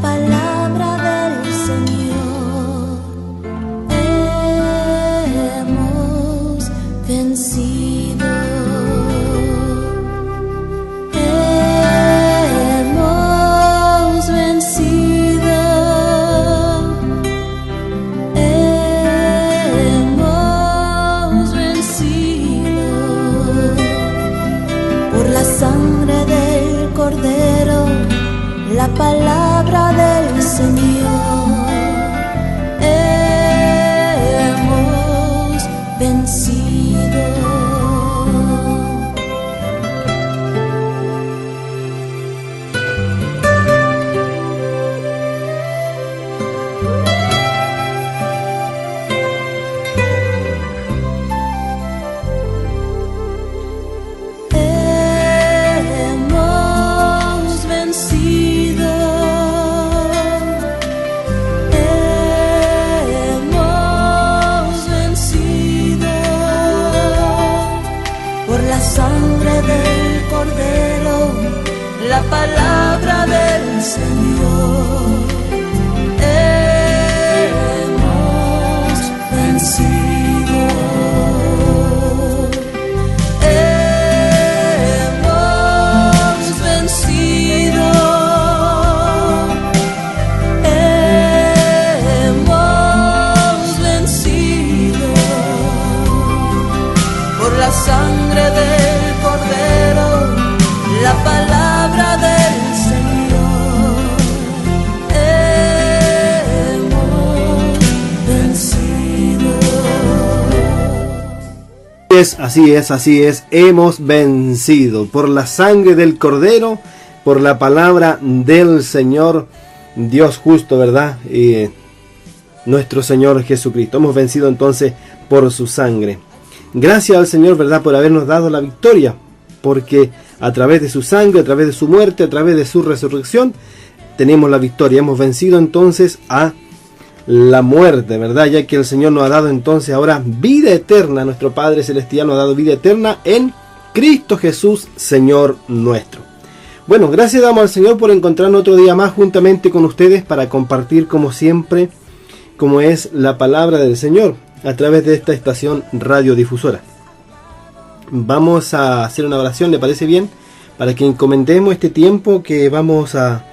palabra del Señor. Hemos vencido. Hemos vencido. Hemos vencido. Por la sangre del Cordero, la palabra del Señor, hemos vencido. La palabra del Señor, hemos vencido. Hemos vencido. Hemos vencido. Por la sangre del Cordero, la palabra del Señor, hemos vencido. Así es, hemos vencido por la sangre del Cordero, por la palabra del Señor, Dios justo, ¿verdad? Y nuestro Señor Jesucristo. Hemos vencido entonces por su sangre. Gracias al Señor, ¿verdad?, por habernos dado la victoria, porque a través de su sangre, a través de su muerte, a través de su resurrección, tenemos la victoria. Hemos vencido entonces a la muerte, ¿verdad? Ya que el Señor nos ha dado entonces ahora vida eterna. Nuestro Padre Celestial nos ha dado vida eterna en Cristo Jesús, Señor nuestro. Bueno, gracias damos al Señor por encontrarnos otro día más juntamente con ustedes para compartir, como siempre, como es la palabra del Señor a través de esta estación radiodifusora. Vamos a hacer una oración, ¿le parece bien? Para que encomendemos este tiempo que vamos a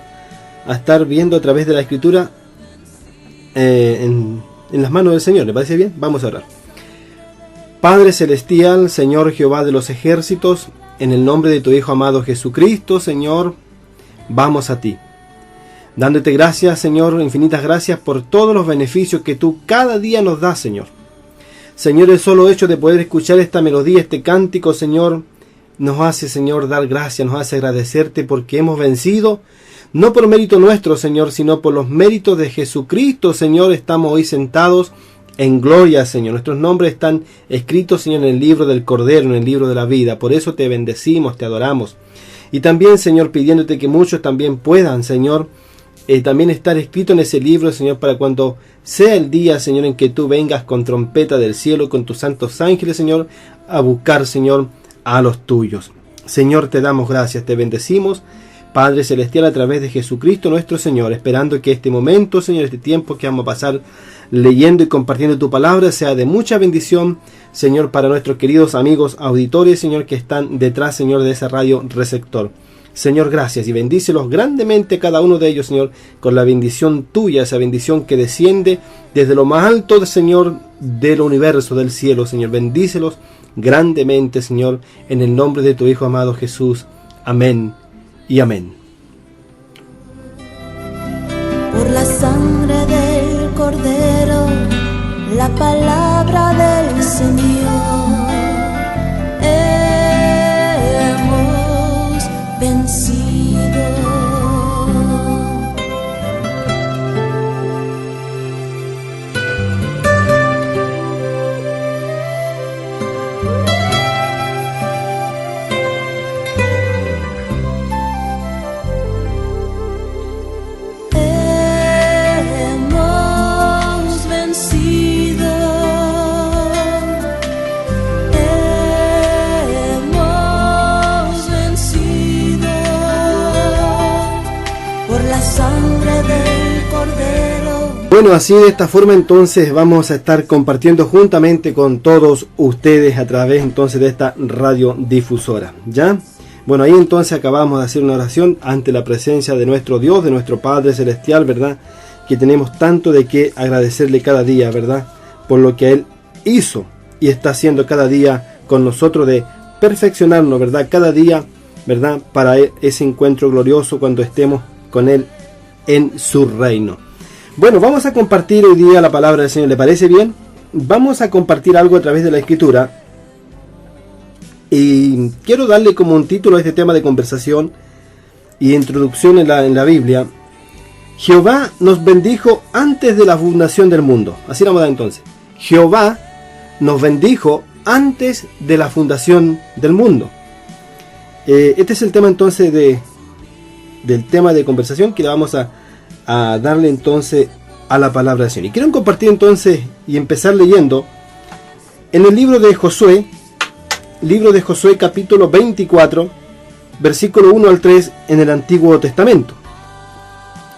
estar viendo a través de la Escritura en las manos del Señor. ¿Le parece bien? Vamos a orar. Padre Celestial, Señor Jehová de los ejércitos, en el nombre de tu Hijo amado Jesucristo, Señor, vamos a ti. Dándote gracias, Señor, infinitas gracias por todos los beneficios que tú cada día nos das, Señor. Señor, el solo hecho de poder escuchar esta melodía, este cántico, Señor, nos hace, Señor, dar gracias, nos hace agradecerte porque hemos vencido, no por mérito nuestro, Señor, sino por los méritos de Jesucristo, Señor. Estamos hoy sentados en gloria, Señor. Nuestros nombres están escritos, Señor, en el libro del Cordero, en el libro de la vida. Por eso te bendecimos, te adoramos. Y también, Señor, pidiéndote que muchos también puedan, Señor, también estar escrito en ese libro, Señor, para cuando sea el día, Señor, en que tú vengas con trompeta del cielo, con tus santos ángeles, Señor, a buscar, Señor, a los tuyos. Señor, te damos gracias, te bendecimos, Padre Celestial, a través de Jesucristo nuestro Señor, esperando que este momento, Señor, este tiempo que vamos a pasar leyendo y compartiendo tu palabra, sea de mucha bendición, Señor, para nuestros queridos amigos auditores, Señor, que están detrás, Señor, de ese radio receptor. Señor, gracias y bendícelos grandemente cada uno de ellos, Señor, con la bendición tuya, esa bendición que desciende desde lo más alto, Señor, del universo, del cielo, Señor. Bendícelos grandemente, Señor, en el nombre de tu Hijo amado Jesús. Amén y amén. Por la sangre del Cordero, la palabra del Señor, hemos vencido. Sangre de Bueno, así de esta forma entonces vamos a estar compartiendo juntamente con todos ustedes a través entonces de esta radiodifusora, ¿ya? Bueno, ahí entonces acabamos de hacer una oración ante la presencia de nuestro Dios, de nuestro Padre Celestial, ¿verdad? Que tenemos tanto de qué agradecerle cada día, ¿verdad? Por lo que Él hizo y está haciendo cada día con nosotros, de perfeccionarnos, ¿verdad? Cada día, ¿verdad? Para ese encuentro glorioso cuando estemos con Él en su reino. Bueno, vamos a compartir hoy día la palabra del Señor. ¿Le parece bien? Vamos a compartir algo a través de la Escritura. Y quiero darle como un título a este tema de conversación y introducción en la Biblia. Jehová nos bendijo antes de la fundación del mundo. Así vamos a dar entonces. Jehová nos bendijo antes de la fundación del mundo. Este es el tema entonces del tema de conversación que le vamos a darle entonces a la palabra del Señor. Y quiero compartir entonces y empezar leyendo en el libro de Josué capítulo 24, versículo 1 al 3 en el Antiguo Testamento,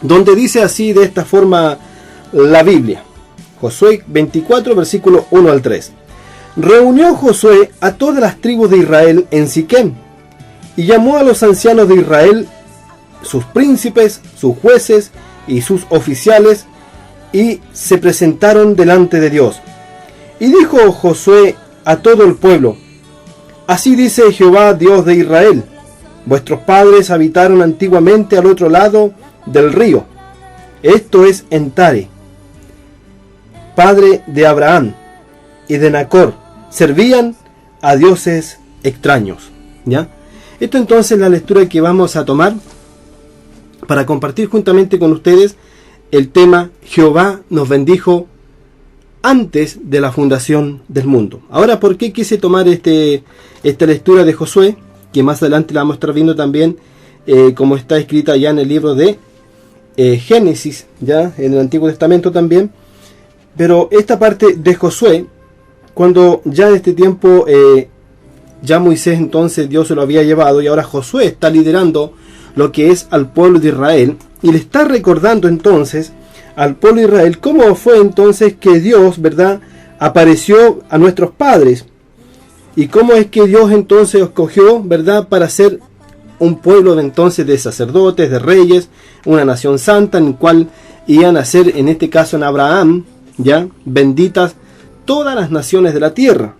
donde dice así de esta forma la Biblia. Josué 24, versículo 1 al 3. Reunió Josué a todas las tribus de Israel en Siquem, y llamó a los ancianos de Israel, sus príncipes, sus jueces y sus oficiales, y se presentaron delante de Dios. Y dijo Josué a todo el pueblo: Así dice Jehová, Dios de Israel: vuestros padres habitaron antiguamente al otro lado del río, esto es en Tare, padre de Abraham y de Nacor, servían a dioses extraños. ¿Ya? Esto entonces es la lectura que vamos a tomar para compartir juntamente con ustedes el tema Jehová nos bendijo antes de la fundación del mundo. Ahora, ¿por qué quise tomar esta lectura de Josué? Que más adelante la vamos a estar viendo también, como está escrita ya en el libro de Génesis, ya en el Antiguo Testamento también. Pero esta parte de Josué, cuando ya en este tiempo, ya Moisés entonces Dios se lo había llevado, y ahora Josué está liderando lo que es al pueblo de Israel, y le está recordando entonces al pueblo de Israel cómo fue entonces que Dios, ¿verdad?, apareció a nuestros padres, y cómo es que Dios entonces escogió, ¿verdad?, para ser un pueblo entonces de sacerdotes, de reyes, una nación santa, en el cual iban a ser, en este caso en Abraham, ya benditas todas las naciones de la tierra.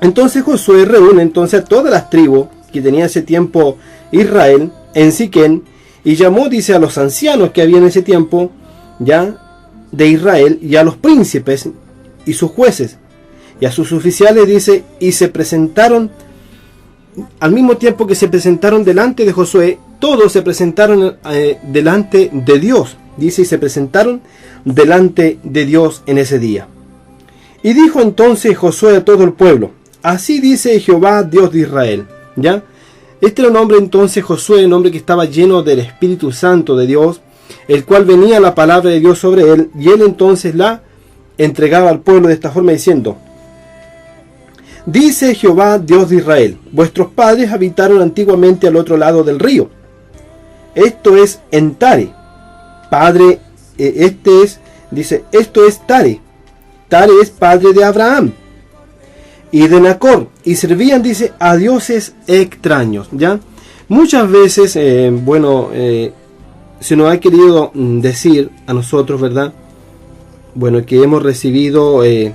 Entonces Josué reúne entonces a todas las tribus que tenía ese tiempo Israel en Siquem, y llamó, dice, a los ancianos que había en ese tiempo ya de Israel, y a los príncipes y sus jueces y a sus oficiales, dice, y se presentaron al mismo tiempo que se presentaron delante de Josué. Todos se presentaron delante de Dios, dice, y se presentaron delante de Dios en ese día. Y dijo entonces Josué a todo el pueblo: Así dice Jehová, Dios de Israel. ¿Ya? Este era un hombre entonces, Josué, un hombre que estaba lleno del Espíritu Santo de Dios, el cual venía la palabra de Dios sobre él, y él entonces la entregaba al pueblo de esta forma, diciendo: Dice Jehová, Dios de Israel: vuestros padres habitaron antiguamente al otro lado del río, esto es en Tare, padre, esto es Tare. Tare es padre de Abraham y de Nacor, y servían, dice, a dioses extraños. ¿Ya? Muchas veces, se nos ha querido decir a nosotros, ¿verdad?, bueno, que hemos recibido, en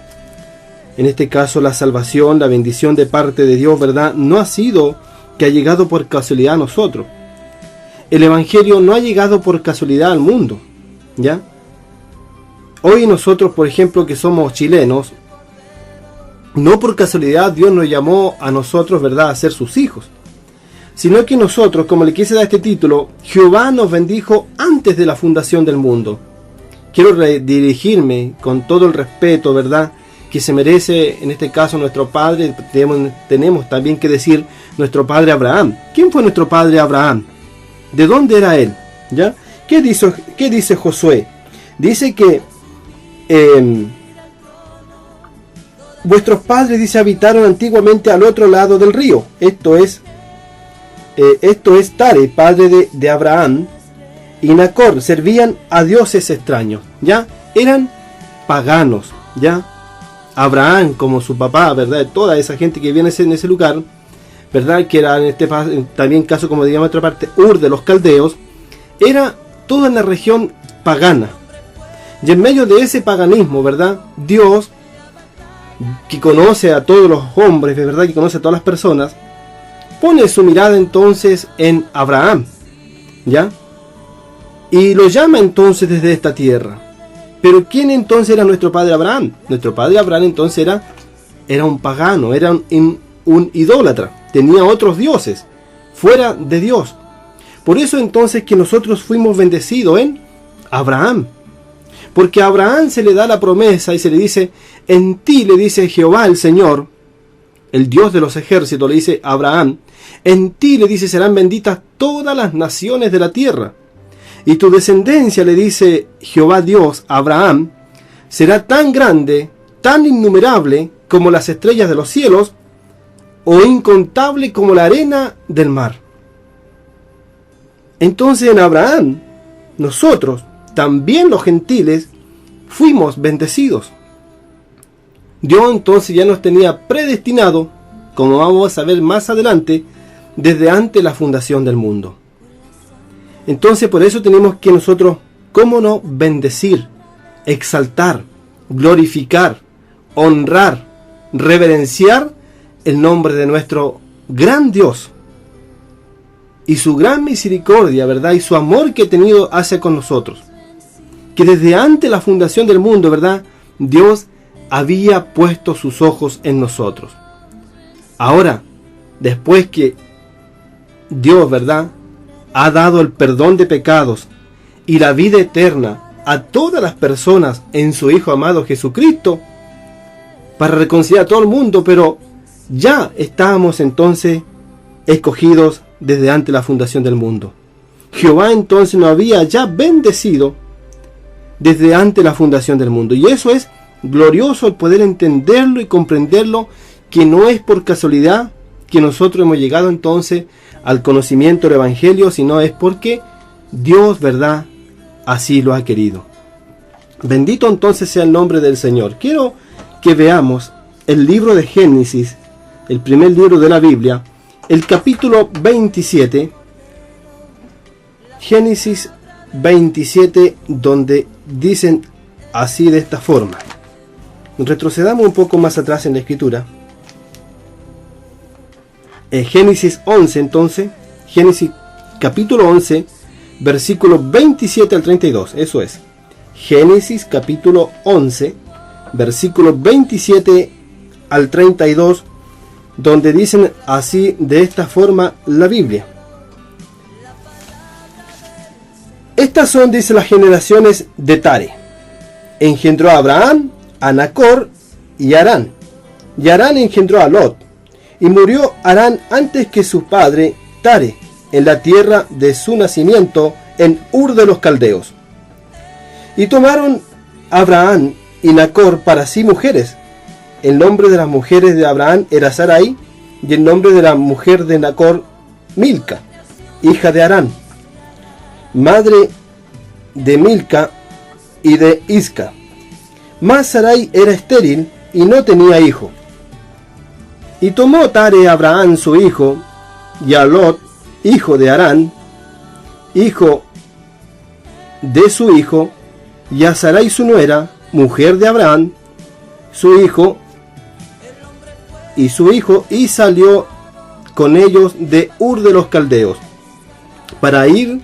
este caso, la salvación, la bendición de parte de Dios, ¿verdad?, no ha sido que ha llegado por casualidad a nosotros. El Evangelio no ha llegado por casualidad al mundo. ¿Ya? Hoy nosotros, por ejemplo, que somos chilenos, no por casualidad Dios nos llamó a nosotros, ¿verdad?, a ser sus hijos, sino que nosotros, como le quise dar este título, Jehová nos bendijo antes de la fundación del mundo. Quiero dirigirme con todo el respeto, ¿verdad?, que se merece, en este caso, nuestro padre. Tenemos también que decir nuestro padre Abraham. ¿Quién fue nuestro padre Abraham? ¿De dónde era él? ¿Ya? ¿Qué dice Josué? Dice que vuestros padres, dice, habitaron antiguamente al otro lado del río. Esto es Tare, padre de Abraham y Nacor, servían a dioses extraños. ¿Ya? eran paganos, ¿ya? Abraham, como su papá, ¿verdad? Toda esa gente que viene en ese lugar, ¿verdad? Que era en este también caso, como digamos en otra parte, Ur de los Caldeos, era toda una región pagana. Y en medio de ese paganismo, ¿verdad? Dios, que conoce a todos los hombres, ¿verdad? Que conoce a todas las personas, pone su mirada entonces en Abraham, ¿ya? Y lo llama entonces desde esta tierra. Pero ¿quién entonces era nuestro padre Abraham? Nuestro padre Abraham entonces era un pagano, era un idólatra, tenía otros dioses, fuera de Dios. Por eso entonces que nosotros fuimos bendecidos en Abraham. Porque a Abraham se le da la promesa y se le dice, en ti, le dice Jehová el Señor, el Dios de los ejércitos, le dice a Abraham, en ti, le dice, serán benditas todas las naciones de la tierra. Y tu descendencia, le dice Jehová Dios a Abraham, será tan grande, tan innumerable como las estrellas de los cielos, o incontable como la arena del mar. Entonces en Abraham, nosotros, también los gentiles, fuimos bendecidos. Dios entonces ya nos tenía predestinado, como vamos a ver más adelante, desde antes la fundación del mundo. Entonces por eso tenemos que nosotros, ¿cómo no bendecir, exaltar, glorificar, honrar, reverenciar el nombre de nuestro gran Dios? Y su gran misericordia, ¿verdad? Y su amor que ha tenido hacia con nosotros. Que desde antes la fundación del mundo, ¿verdad? Dios había puesto sus ojos en nosotros. Ahora, después que Dios, ¿verdad?, ha dado el perdón de pecados y la vida eterna a todas las personas en su Hijo amado Jesucristo, para reconciliar a todo el mundo, pero ya estábamos entonces escogidos desde antes la fundación del mundo. Jehová entonces nos había ya bendecido desde antes la fundación del mundo. Y eso es glorioso el poder entenderlo y comprenderlo, que no es por casualidad que nosotros hemos llegado entonces al conocimiento del Evangelio, sino es porque Dios, ¿verdad?, así lo ha querido. Bendito entonces sea el nombre del Señor. Quiero que veamos el libro de Génesis, el primer libro de la Biblia, el capítulo 27, Génesis 27, donde dicen así de esta forma. Retrocedamos un poco más atrás en la escritura. Génesis 11 entonces, Génesis capítulo 11, versículo 27 al 32, eso es. Génesis capítulo 11, versículo 27 al 32, donde dicen así de esta forma la Biblia. Estas son, dice, las generaciones de Tare. Engendró a Abraham, a Nacor y a Harán. Y Harán engendró a Lot. Y murió Harán antes que su padre Tare, en la tierra de su nacimiento, en Ur de los Caldeos. Y tomaron Abraham y Nacor para sí mujeres. El nombre de las mujeres de Abraham era Sarai, y el nombre de la mujer de Nacor, Milca, hija de Harán, madre de Milca y de Isca. Mas Sarai era estéril y no tenía hijo. Y tomó Tare a Abraham su hijo, y a Lot, hijo de Harán, hijo de su hijo, y a Sarai su nuera, mujer de Abraham, su hijo, y salió con ellos de Ur de los Caldeos, para ir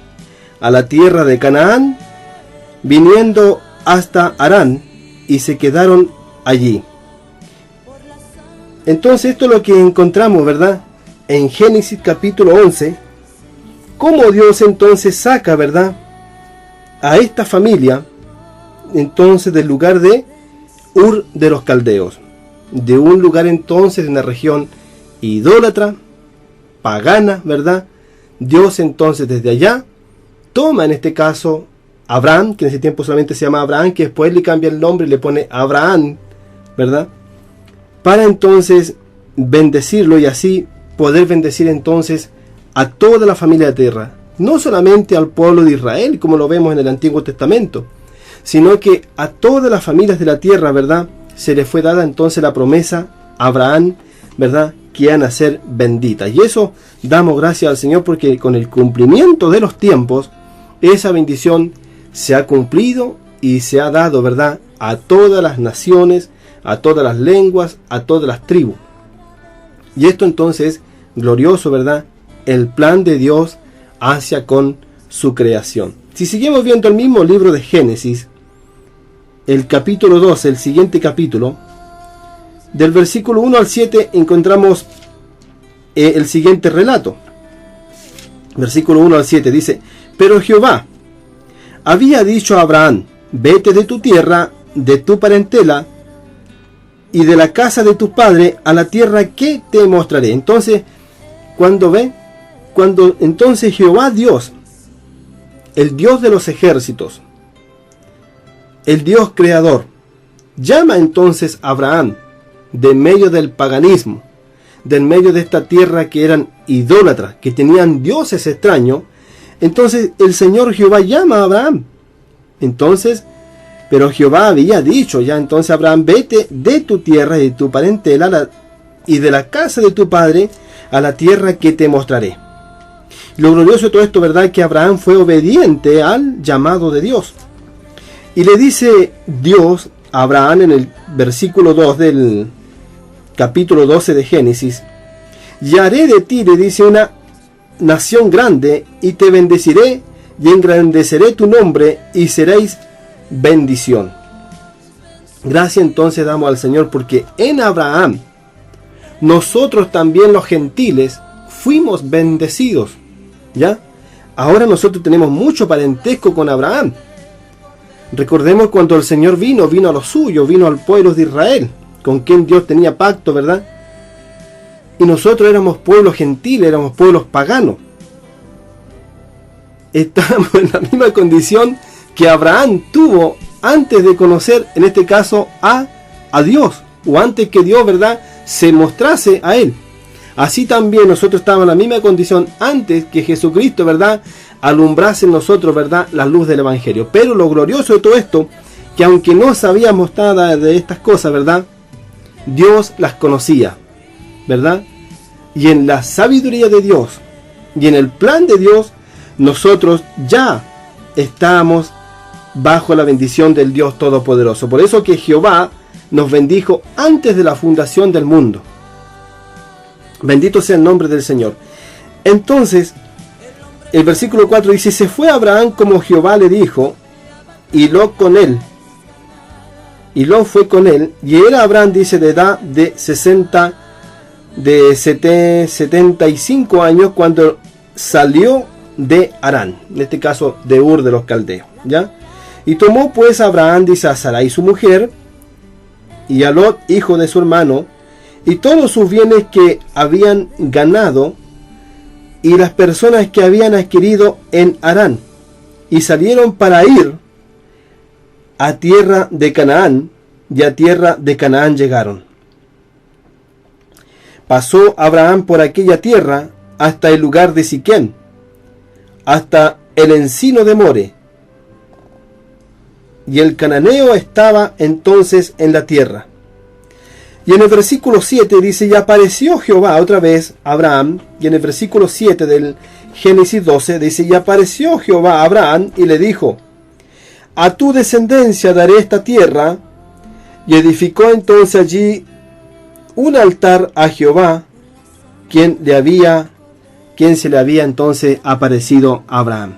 a la tierra de Canaán, viniendo hasta Harán, y se quedaron allí. Entonces esto es lo que encontramos, ¿verdad?, en Génesis capítulo 11, cómo Dios entonces saca, ¿verdad?, a esta familia, entonces del lugar de Ur de los Caldeos, de un lugar entonces de una región idólatra, pagana, ¿verdad? Dios entonces desde allá toma en este caso Abraham, que en ese tiempo solamente se llama Abraham, que después le cambia el nombre y le pone Abraham, ¿verdad?, para entonces bendecirlo y así poder bendecir entonces a toda la familia de la tierra, no solamente al pueblo de Israel como lo vemos en el Antiguo Testamento, sino que a todas las familias de la tierra, ¿verdad?, se les fue dada entonces la promesa a Abraham, ¿verdad?, que iban a ser benditas. Y eso damos gracias al Señor, porque con el cumplimiento de los tiempos, esa bendición se ha cumplido y se ha dado, ¿verdad?, a todas las naciones, a todas las lenguas, a todas las tribus. Y esto entonces, glorioso, ¿verdad?, el plan de Dios hacia con su creación. Si seguimos viendo el mismo libro de Génesis, el capítulo 12, el siguiente capítulo, del versículo 1 al 7 encontramos el siguiente relato. Versículo 1 al 7 dice: pero Jehová había dicho a Abraham: vete de tu tierra, de tu parentela y de la casa de tu padre a la tierra que te mostraré. Entonces, cuando entonces Jehová Dios, el Dios de los ejércitos, el Dios creador, llama entonces a Abraham de medio del paganismo, del medio de esta tierra que eran idólatras, que tenían dioses extraños. Entonces el Señor Jehová llama a Abraham. Entonces, pero Jehová había dicho ya entonces a Abraham: vete de tu tierra y de tu parentela y de la casa de tu padre a la tierra que te mostraré. Lo glorioso de todo esto, ¿verdad?, que Abraham fue obediente al llamado de Dios. Y le dice Dios a Abraham en el versículo 2 del capítulo 12 de Génesis: y haré de ti, le dice, una nación grande, y te bendeciré y engrandeceré tu nombre, y seréis bendición. Gracias entonces damos al Señor, porque en Abraham nosotros también los gentiles fuimos bendecidos. ¿Ya? Ahora nosotros tenemos mucho parentesco con Abraham. Recordemos cuando el Señor vino a los suyos, vino al pueblo de Israel, con quien Dios tenía pacto, ¿verdad? Y nosotros éramos pueblos gentiles, éramos pueblos paganos. Estábamos en la misma condición que Abraham tuvo antes de conocer, en este caso, a Dios, o antes que Dios, ¿verdad?, se mostrase a él. Así también nosotros estábamos en la misma condición antes que Jesucristo, ¿verdad?, alumbrase en nosotros, ¿verdad?, la luz del Evangelio. Pero lo glorioso de todo esto, que aunque no sabíamos nada de estas cosas, ¿verdad?, Dios las conocía, ¿verdad? Y en la sabiduría de Dios y en el plan de Dios, nosotros ya estábamos bajo la bendición del Dios Todopoderoso. Por eso que Jehová nos bendijo antes de la fundación del mundo. Bendito sea el nombre del Señor. Entonces, el versículo 4 dice: se fue Abraham como Jehová le dijo, y Lot con él. Y Lot fue con él, y era Abraham, dice, de edad de 75 años cuando salió de Harán, en este caso de Ur de los Caldeos, ¿ya? Y tomó pues Abraham, dice, a Sarai su mujer, y a Lot, hijo de su hermano, y todos sus bienes que habían ganado, y las personas que habían adquirido en Harán, y salieron para ir a tierra de Canaán, y a tierra de Canaán llegaron. Pasó Abraham por aquella tierra hasta el lugar de Siquem, hasta el encino de More, y el cananeo estaba entonces en la tierra. Y en el versículo 7 dice: y apareció Jehová otra vez a Abraham. Y en el versículo 7 del Génesis 12 dice: y apareció Jehová a Abraham y le dijo: a tu descendencia daré esta tierra. Y edificó entonces allí un altar a Jehová, quien se le había entonces aparecido a Abraham.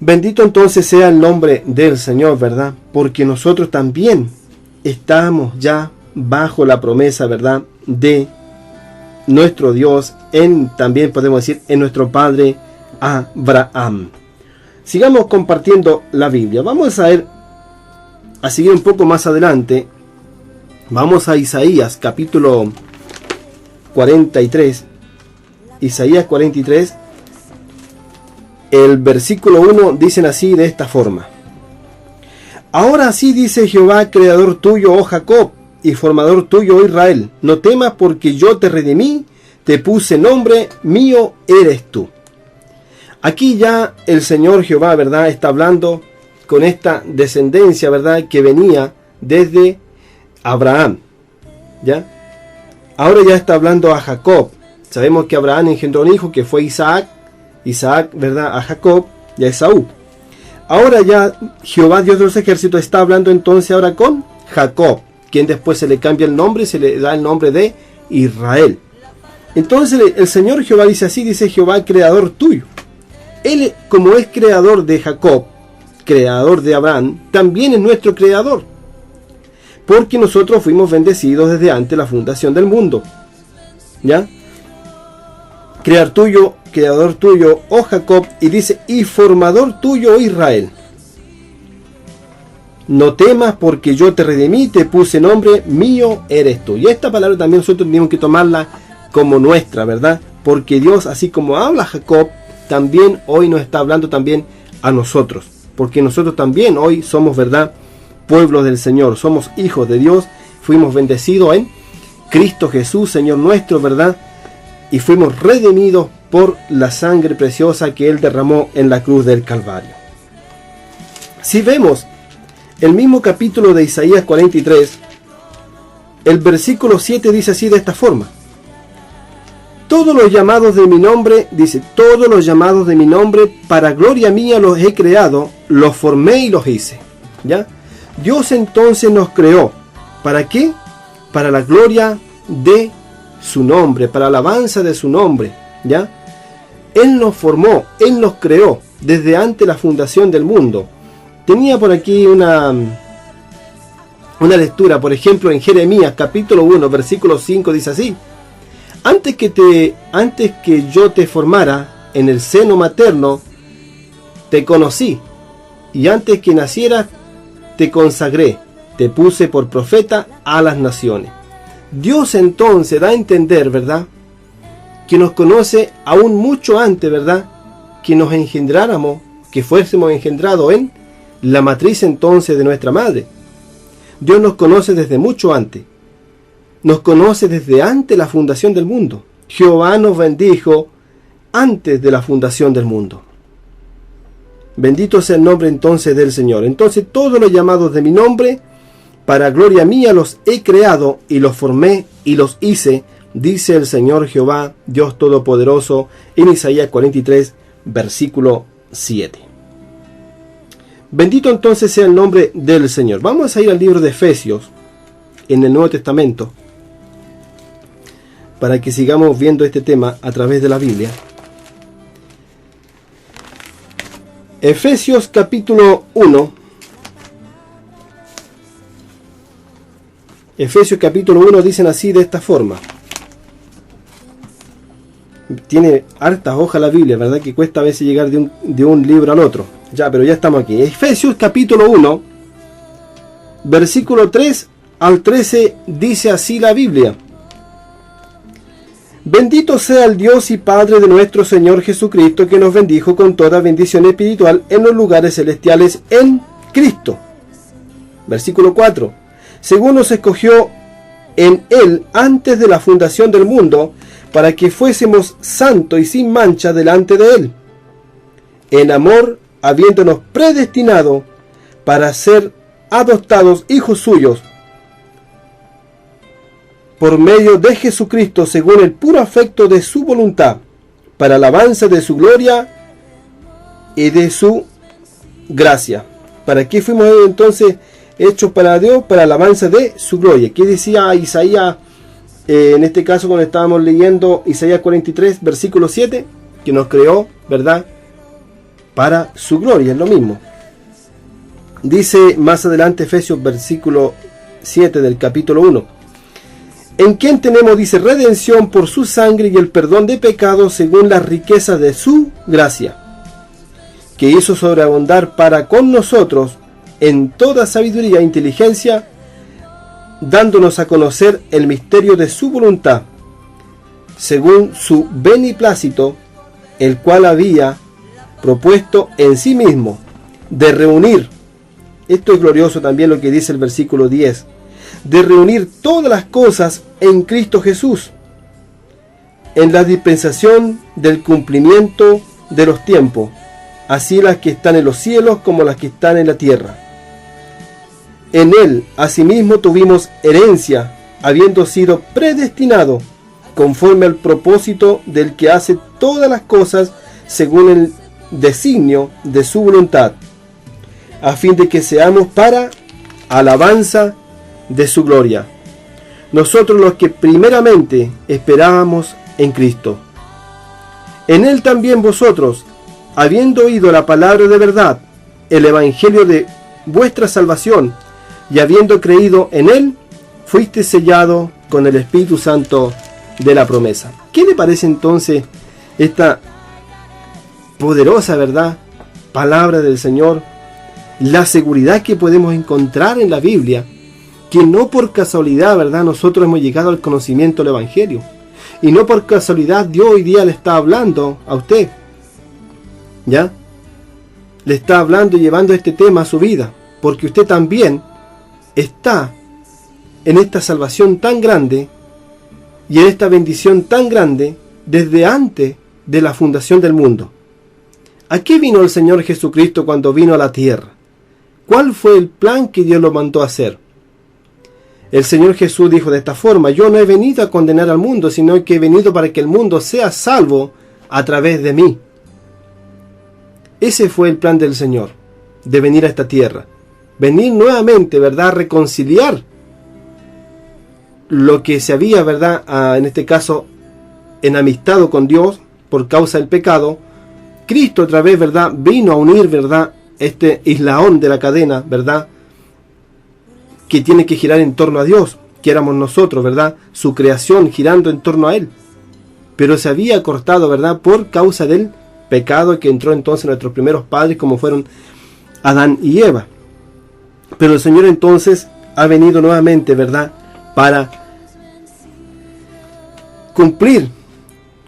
Bendito entonces sea el nombre del Señor, ¿verdad? Porque nosotros también estamos ya bajo la promesa, ¿verdad?, de nuestro Dios, también podemos decir, en nuestro Padre Abraham. Sigamos compartiendo la Biblia. Vamos a seguir un poco más adelante. Vamos a Isaías capítulo 43. Isaías 43. El versículo 1 dicen así, de esta forma: ahora sí dice Jehová, creador tuyo, oh Jacob, y formador tuyo, oh Israel, no temas, porque yo te redimí, te puse nombre, mío eres tú. Aquí ya el Señor Jehová, ¿verdad?, está hablando con esta descendencia, ¿verdad?, que venía desde Abraham, ¿ya? Ahora ya está hablando a Jacob. Sabemos que Abraham engendró un hijo que fue Isaac, ¿verdad?, a Jacob y a Esaú. Ahora ya Jehová, Dios de los ejércitos, está hablando entonces ahora con Jacob, quien después se le cambia el nombre y se le da el nombre de Israel. Entonces el Señor Jehová dice así, dice Jehová, creador tuyo. Él, como es creador de Jacob, creador de Abraham, también es nuestro creador, porque nosotros fuimos bendecidos desde antes la fundación del mundo, ¿ya? Creador tuyo, oh Jacob, y dice, y formador tuyo, oh Israel. No temas, porque yo te redimí, te puse nombre, mío eres tú. Y esta palabra también nosotros tenemos que tomarla como nuestra, ¿verdad? Porque Dios, así como habla a Jacob, también hoy nos está hablando también a nosotros. Porque nosotros también hoy somos, ¿verdad?, pueblos del Señor, somos hijos de Dios, fuimos bendecidos en Cristo Jesús, Señor nuestro, ¿verdad? Y fuimos redimidos por la sangre preciosa que Él derramó en la cruz del Calvario. Si vemos el mismo capítulo de Isaías 43, el versículo 7 dice así, de esta forma: todos los llamados de mi nombre, dice, todos los llamados de mi nombre, para gloria mía los he creado, los formé y los hice. ¿Ya? Dios entonces nos creó. ¿Para qué? Para la gloria de su nombre, para la alabanza de su nombre. ¿Ya? Él nos formó, Él nos creó desde antes la fundación del mundo. Tenía por aquí una lectura, por ejemplo, en Jeremías capítulo 1, versículo 5, dice así: antes que yo te formara en el seno materno, te conocí, y antes que nacieras, te consagré, te puse por profeta a las naciones. Dios entonces da a entender, ¿verdad?, que nos conoce aún mucho antes, ¿verdad?, que nos engendráramos, que fuésemos engendrados en la matriz entonces de nuestra madre. Dios nos conoce desde mucho antes. Nos conoce desde antes la fundación del mundo. Jehová nos bendijo antes de la fundación del mundo. Bendito sea el nombre entonces del Señor. Entonces todos los llamados de mi nombre, para gloria mía los he creado y los formé y los hice, dice el Señor Jehová, Dios Todopoderoso, en Isaías 43, versículo 7. Bendito entonces sea el nombre del Señor. Vamos a ir al libro de Efesios, en el Nuevo Testamento, para que sigamos viendo este tema a través de la Biblia. Efesios capítulo 1. Efesios capítulo 1 dicen así, de esta forma. Tiene hartas hojas la Biblia, ¿verdad? Que cuesta a veces llegar de un libro al otro. Ya, pero ya estamos aquí. Efesios capítulo 1, versículo 3 al 13 dice así la Biblia: bendito sea el Dios y Padre de nuestro Señor Jesucristo, que nos bendijo con toda bendición espiritual en los lugares celestiales en Cristo. Versículo 4: según nos escogió en Él antes de la fundación del mundo, para que fuésemos santos y sin mancha delante de Él, en amor, habiéndonos predestinado para ser adoptados hijos suyos, por medio de Jesucristo, según el puro afecto de su voluntad, para alabanza de su gloria y de su gracia. ¿Para qué fuimos entonces hechos para Dios? Para alabanza de su gloria. ¿Qué decía Isaías? En este caso, cuando estábamos leyendo Isaías 43, versículo 7, que nos creó, ¿verdad?, para su gloria, es lo mismo. Dice más adelante Efesios versículo 7 del capítulo 1: en quien tenemos, dice, redención por su sangre y el perdón de pecados según las riquezas de su gracia, que hizo sobreabundar para con nosotros en toda sabiduría e inteligencia, dándonos a conocer el misterio de su voluntad, según su beneplácito, el cual había propuesto en sí mismo, de reunir, esto es glorioso también lo que dice el versículo 10, de reunir todas las cosas en Cristo Jesús, en la dispensación del cumplimiento de los tiempos, así las que están en los cielos como las que están en la tierra. En Él, asimismo, tuvimos herencia, habiendo sido predestinado, conforme al propósito del que hace todas las cosas según el designio de su voluntad, a fin de que seamos para alabanza de su gloria. Nosotros los que primeramente esperábamos en Cristo. En Él también vosotros, habiendo oído la palabra de verdad, el evangelio de vuestra salvación, y habiendo creído en Él, fuiste sellado con el Espíritu Santo de la promesa. ¿Qué le parece entonces esta poderosa, verdad, palabra del Señor? La seguridad que podemos encontrar en la Biblia, que no por casualidad, verdad, nosotros hemos llegado al conocimiento del Evangelio, y no por casualidad Dios hoy día le está hablando a usted, ¿ya? Le está hablando y llevando este tema a su vida, porque usted también está en esta salvación tan grande y en esta bendición tan grande desde antes de la fundación del mundo. ¿A qué vino el Señor Jesucristo cuando vino a la tierra? ¿Cuál fue el plan que Dios lo mandó a hacer? El Señor Jesús dijo de esta forma: yo no he venido a condenar al mundo, sino que he venido para que el mundo sea salvo a través de mí. Ese fue el plan del Señor, de venir a esta tierra. Venir nuevamente, ¿verdad?, a reconciliar lo que se había, ¿verdad?, en este caso, enamistado con Dios por causa del pecado. Cristo otra vez, ¿verdad?, vino a unir, ¿verdad?, este eslabón de la cadena, ¿verdad?, que tiene que girar en torno a Dios, que éramos nosotros, ¿verdad?, su creación girando en torno a Él. Pero se había cortado, ¿verdad?, por causa del pecado que entró entonces en nuestros primeros padres, como fueron Adán y Eva. Pero el Señor entonces ha venido nuevamente, ¿verdad?, para cumplir,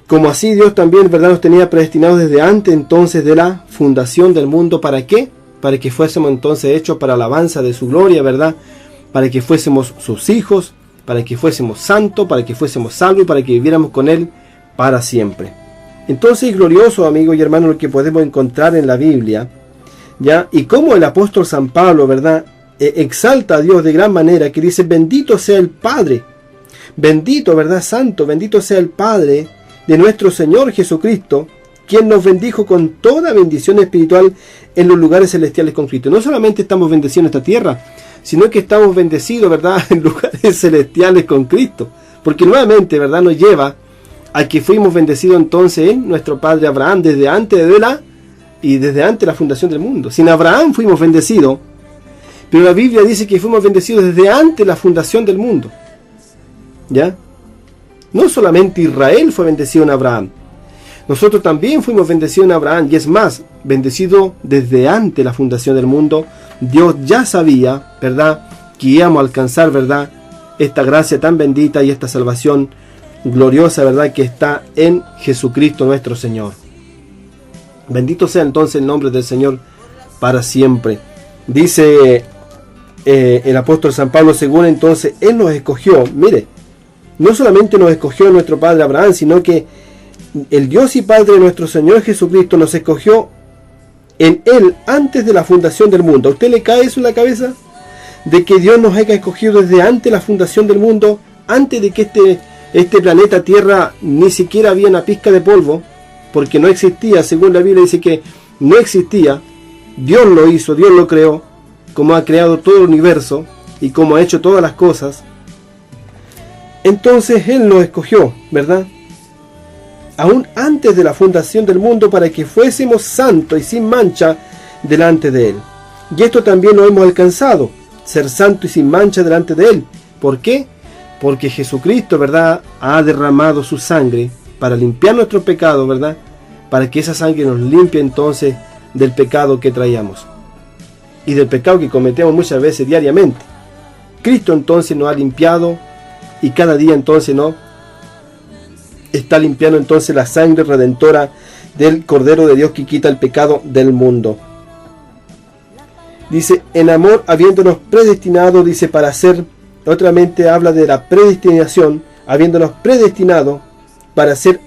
como así Dios también, ¿verdad?, nos tenía predestinados desde antes entonces de la fundación del mundo. ¿Para qué? Para que fuésemos entonces hechos para alabanza de su gloria, ¿verdad?, para que fuésemos sus hijos, para que fuésemos santos, para que fuésemos salvos, para que viviéramos con Él para siempre. Entonces, glorioso, amigos y hermanos, lo que podemos encontrar en la Biblia, ¿ya? Y cómo el apóstol San Pablo, ¿verdad?, exalta a Dios de gran manera, que dice: bendito sea el Padre, bendito, ¿verdad?, santo, bendito sea el Padre de nuestro Señor Jesucristo, quien nos bendijo con toda bendición espiritual en los lugares celestiales con Cristo. No solamente estamos bendecidos en esta tierra, sino que estamos bendecidos, ¿verdad?, en lugares celestiales con Cristo, porque nuevamente, ¿verdad?, nos lleva a que fuimos bendecidos entonces en nuestro padre Abraham desde antes de la fundación del mundo. Sin Abraham fuimos bendecidos, pero la Biblia dice que fuimos bendecidos desde antes de la fundación del mundo, ¿ya? No solamente Israel fue bendecido en Abraham, nosotros también fuimos bendecidos en Abraham, y es más, bendecido desde antes de la fundación del mundo. Dios ya sabía, ¿verdad?, que íbamos a alcanzar, ¿verdad?, esta gracia tan bendita y esta salvación gloriosa, ¿verdad?, que está en Jesucristo nuestro Señor. Bendito sea entonces el nombre del Señor para siempre. Dice el apóstol San Pablo: según entonces Él nos escogió. Mire, no solamente nos escogió nuestro padre Abraham, sino que el Dios y Padre de nuestro Señor Jesucristo nos escogió en Él antes de la fundación del mundo. ¿A usted le cae eso en la cabeza? De que Dios nos haya escogido desde antes de la fundación del mundo, antes de que este planeta Tierra ni siquiera había una pizca de polvo, porque no existía. Según la Biblia dice que no existía. Dios lo hizo, Dios lo creó, como ha creado todo el universo y como ha hecho todas las cosas. Entonces Él nos escogió, ¿verdad?, aún antes de la fundación del mundo, para que fuésemos santos y sin mancha delante de Él. Y esto también lo hemos alcanzado, ser santo y sin mancha delante de Él. ¿Por qué? Porque Jesucristo, ¿verdad?, ha derramado su sangre para limpiar nuestros pecados, ¿verdad?, para que esa sangre nos limpie entonces del pecado que traíamos y del pecado que cometemos muchas veces diariamente. Cristo entonces nos ha limpiado, y cada día entonces no está limpiando entonces la sangre redentora del Cordero de Dios que quita el pecado del mundo. Dice: en amor habiéndonos predestinado, dice, para ser, otramente habla de la predestinación, habiéndonos predestinado para ser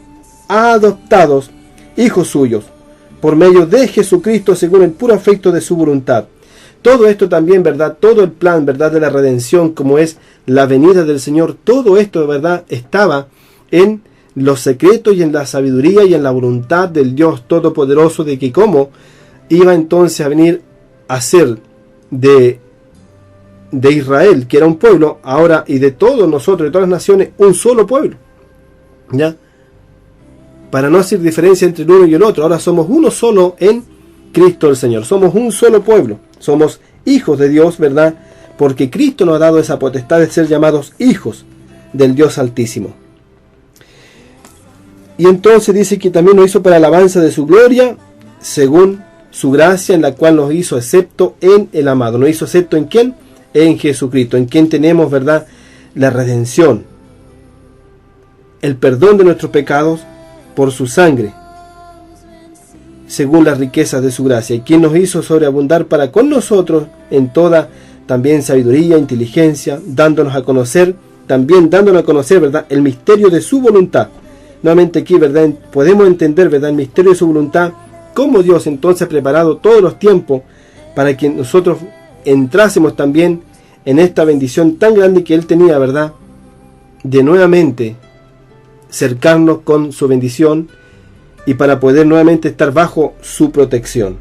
adoptados hijos suyos, por medio de Jesucristo según el puro afecto de su voluntad. Todo esto también, ¿verdad? Todo el plan, ¿verdad? De la redención, como es la venida del Señor, todo esto, ¿verdad? Estaba en los secretos y en la sabiduría y en la voluntad del Dios Todopoderoso, de que cómo iba entonces a venir a ser de Israel, que era un pueblo, ahora, y de todos nosotros, de todas las naciones, un solo pueblo, ¿ya? Para no hacer diferencia entre el uno y el otro, ahora somos uno solo en Cristo el Señor, somos un solo pueblo, somos hijos de Dios, ¿verdad? Porque Cristo nos ha dado esa potestad de ser llamados hijos del Dios Altísimo. Y entonces dice que también nos hizo para alabanza de su gloria, según su gracia, en la cual nos hizo acepto en el amado. ¿Nos hizo acepto en quién? En Jesucristo, en quien tenemos, ¿verdad?, la redención, el perdón de nuestros pecados por su sangre, según las riquezas de su gracia, y quien nos hizo sobreabundar para con nosotros en toda también sabiduría, inteligencia, dándonos a conocer, ¿verdad?, el misterio de su voluntad. Nuevamente aquí, ¿verdad?, podemos entender, ¿verdad?, el misterio de su voluntad, cómo Dios entonces ha preparado todos los tiempos para que nosotros entrásemos también en esta bendición tan grande que Él tenía, ¿verdad?, de nuevamente cercarnos con su bendición y para poder nuevamente estar bajo su protección.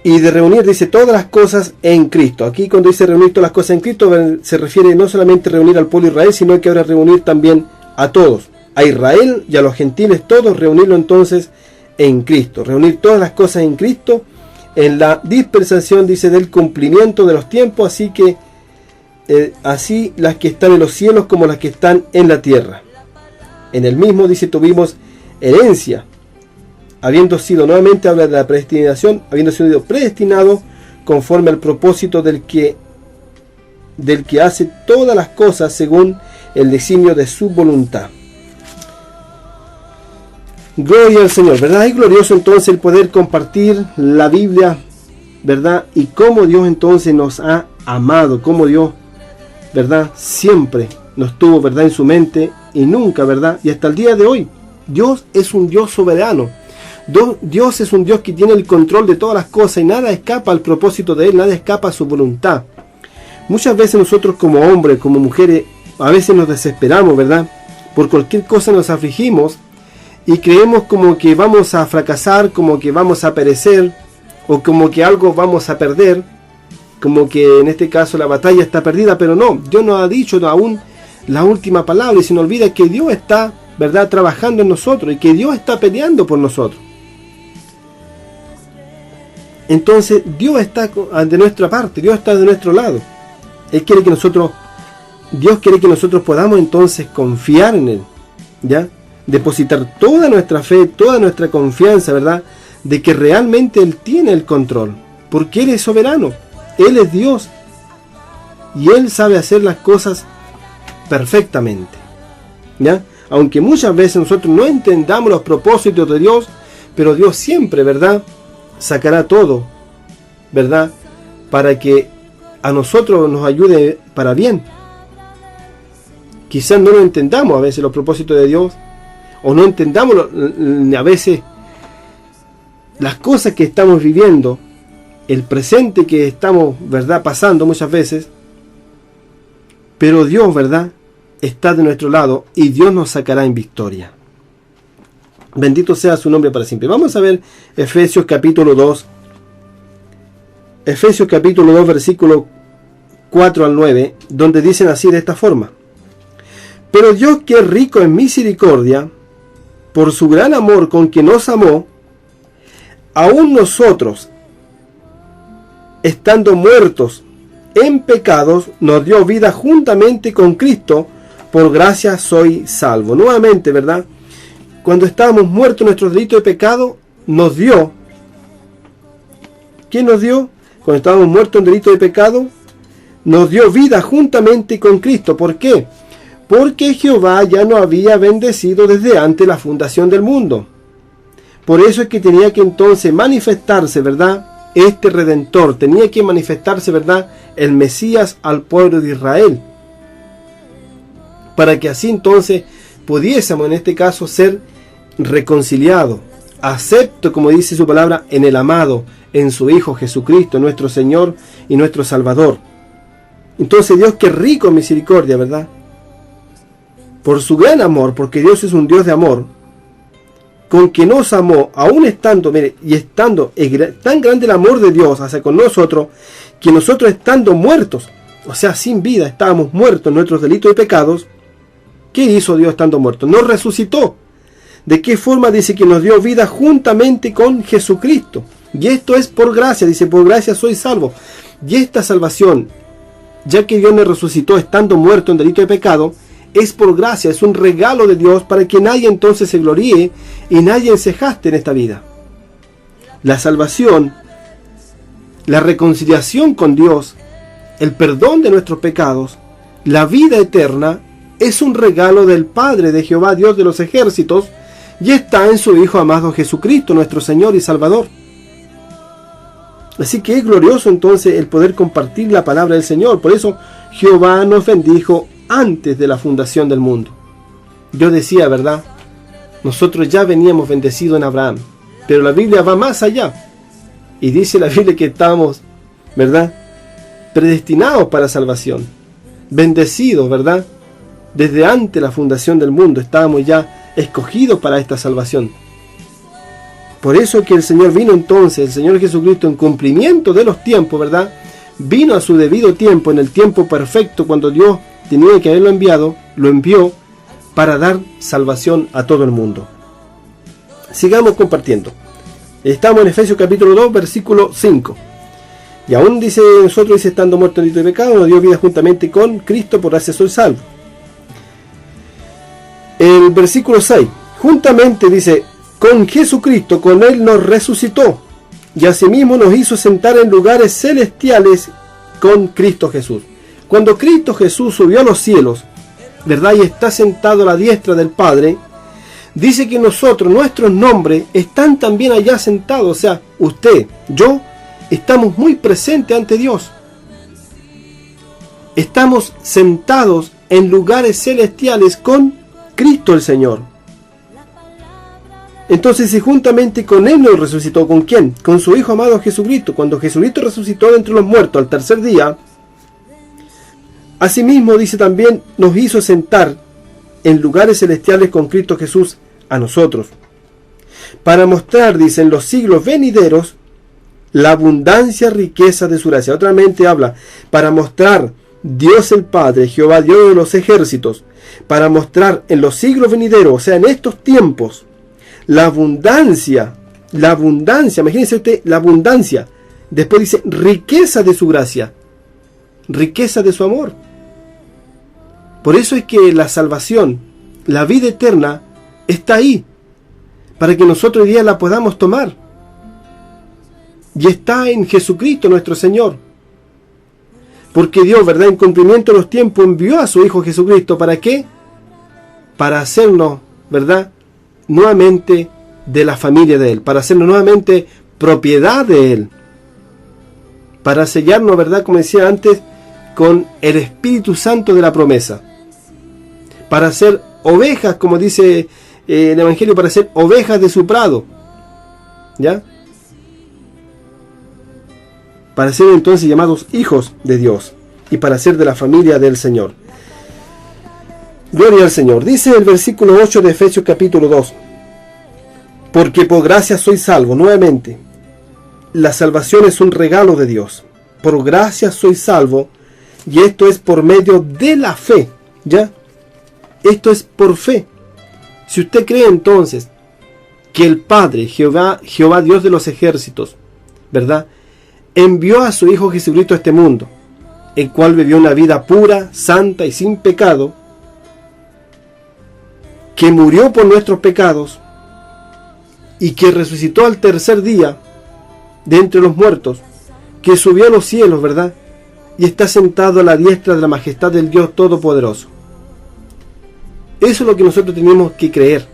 Y de reunir, dice, todas las cosas en Cristo. Aquí cuando dice reunir todas las cosas en Cristo, se refiere no solamente a reunir al pueblo de Israel, sino que ahora reunir también a todos, a Israel y a los gentiles, todos reunirlo entonces en Cristo. Reunir todas las cosas en Cristo, en la dispensación, dice, del cumplimiento de los tiempos, así que así las que están en los cielos como las que están en la tierra. En el mismo, dice, tuvimos herencia, habiendo sido, nuevamente habla de la predestinación, habiendo sido predestinado conforme al propósito del que hace todas las cosas según el designio de su voluntad. Gloria al Señor, ¿verdad? Es glorioso entonces el poder compartir la Biblia, ¿verdad? Y cómo Dios entonces nos ha amado, cómo Dios, ¿verdad?, siempre nos tuvo, ¿verdad?, en su mente y nunca, ¿verdad?, y hasta el día de hoy. Dios es un Dios soberano. Dios es un Dios que tiene el control de todas las cosas y nada escapa al propósito de Él, nada escapa a su voluntad. Muchas veces nosotros como hombres, como mujeres, a veces nos desesperamos, ¿verdad? Por cualquier cosa nos afligimos y creemos como que vamos a fracasar, como que vamos a perecer o como que algo vamos a perder, como que en este caso la batalla está perdida, pero no, Dios no ha dicho aún la última palabra y se nos olvida que Dios está, ¿verdad?, trabajando en nosotros y que Dios está peleando por nosotros. Entonces Dios está de nuestra parte, Dios está de nuestro lado. Dios quiere que nosotros podamos entonces confiar en Él, ¿ya? Depositar toda nuestra fe, toda nuestra confianza, ¿verdad?, de que realmente Él tiene el control, porque Él es soberano, Él es Dios y Él sabe hacer las cosas perfectamente, ¿ya? Aunque muchas veces nosotros no entendamos los propósitos de Dios, pero Dios siempre, ¿verdad?, sacará todo, ¿verdad?, para que a nosotros nos ayude para bien. Quizás no lo entendamos a veces los propósitos de Dios, o no entendamos a veces las cosas que estamos viviendo, el presente que estamos, ¿verdad?, pasando muchas veces, pero Dios, ¿verdad?, está de nuestro lado y Dios nos sacará en victoria. Bendito sea su nombre para siempre. Vamos a ver Efesios capítulo 2. Efesios capítulo 2, versículo 4 al 9, donde dicen así de esta forma: Pero Dios, que es rico en misericordia, por su gran amor con que nos amó, aun nosotros, estando muertos en pecados, nos dio vida juntamente con Cristo, por gracia soy salvo. Nuevamente, ¿verdad?, cuando estábamos muertos en nuestros delitos de pecado, nos dio. ¿Quién nos dio? Cuando estábamos muertos en delitos de pecado, nos dio vida juntamente con Cristo. ¿Por qué? Porque Jehová ya no había bendecido desde antes la fundación del mundo. Por eso es que tenía que entonces manifestarse, ¿verdad?, este Redentor. Tenía que manifestarse, ¿verdad?, el Mesías al pueblo de Israel. Para que así entonces pudiésemos en este caso ser reconciliado, acepto, como dice su palabra, en el amado, en su Hijo Jesucristo, nuestro Señor y nuestro Salvador. Entonces Dios, que rico en misericordia, ¿verdad? Por su gran amor, porque Dios es un Dios de amor, con que nos amó, aún estando, mire, y estando tan grande el amor de Dios hacia con nosotros, que nosotros estando muertos, o sea, sin vida, estábamos muertos en nuestros delitos y pecados. ¿Qué hizo Dios estando muertos? Nos resucitó. ¿De qué forma? Dice que nos dio vida juntamente con Jesucristo. Y esto es por gracia, dice, por gracia soy salvo. Y esta salvación, ya que Dios me resucitó estando muerto en delito de pecado, es por gracia, es un regalo de Dios para que nadie entonces se gloríe y nadie se jaste en esta vida. La salvación, la reconciliación con Dios, el perdón de nuestros pecados, la vida eterna, es un regalo del Padre de Jehová, Dios de los ejércitos, y está en su Hijo amado Jesucristo, nuestro Señor y Salvador. Así que es glorioso entonces el poder compartir la palabra del Señor. Por eso Jehová nos bendijo antes de la fundación del mundo. Yo decía, ¿verdad? Nosotros ya veníamos bendecidos en Abraham, pero la Biblia va más allá. Y dice la Biblia que estamos, ¿verdad?, predestinados para salvación. Bendecidos, ¿verdad? Desde antes de la fundación del mundo estábamos ya escogidos para esta salvación. Por eso que el Señor vino entonces, el Señor Jesucristo, en cumplimiento de los tiempos, ¿verdad? Vino a su debido tiempo, en el tiempo perfecto, cuando Dios tenía que haberlo enviado, lo envió para dar salvación a todo el mundo. Sigamos compartiendo. Estamos en Efesios capítulo 2, versículo 5. Y aún dice, nosotros, dice, estando muertos en delito de pecado, nos dio vida juntamente con Cristo, por gracia soy salvo. El versículo 6. Juntamente, dice, con Jesucristo, con Él nos resucitó, y asimismo nos hizo sentar en lugares celestiales con Cristo Jesús. Cuando Cristo Jesús subió a los cielos, ¿verdad?, y está sentado a la diestra del Padre, dice que nosotros, nuestros nombres, están también allá sentados. O sea, usted, yo, estamos muy presentes ante Dios. Estamos sentados en lugares celestiales con Cristo el Señor. Entonces, si juntamente con Él nos resucitó, ¿con quién? Con su Hijo amado Jesucristo. Cuando Jesucristo resucitó de entre los muertos al tercer día, asimismo, dice también, nos hizo sentar en lugares celestiales con Cristo Jesús a nosotros, para mostrar, dice, en los siglos venideros, la abundancia riqueza de su gracia. Otra mente habla, para mostrar Dios el Padre, Jehová Dios de los ejércitos, para mostrar en los siglos venideros, o sea, en estos tiempos, la abundancia, imagínense usted, la abundancia. Después dice, riqueza de su gracia, riqueza de su amor. Por eso es que la salvación, la vida eterna, está ahí, para que nosotros hoy día la podamos tomar. Y está en Jesucristo nuestro Señor. Porque Dios, ¿verdad?, en cumplimiento de los tiempos, envió a su Hijo Jesucristo. ¿Para qué? Para hacernos, ¿verdad?, nuevamente de la familia de Él, para hacernos nuevamente propiedad de Él, para sellarnos, ¿verdad?, como decía antes, con el Espíritu Santo de la promesa, para ser ovejas, como dice el Evangelio, para ser ovejas de su prado, ¿ya?, para ser entonces llamados hijos de Dios y para ser de la familia del Señor. Gloria al Señor. Dice el versículo 8 de Efesios capítulo 2. Porque por gracia soy salvo. Nuevamente, la salvación es un regalo de Dios. Por gracia soy salvo, y esto es por medio de la fe. ¿Ya? Esto es por fe. Si usted cree entonces que el Padre, Jehová Dios de los ejércitos, ¿verdad?, envió a su Hijo Jesucristo a este mundo, el cual vivió una vida pura, santa y sin pecado, que murió por nuestros pecados y que resucitó al tercer día de entre los muertos, que subió a los cielos, ¿verdad?, y está sentado a la diestra de la majestad del Dios Todopoderoso. Eso es lo que nosotros tenemos que creer,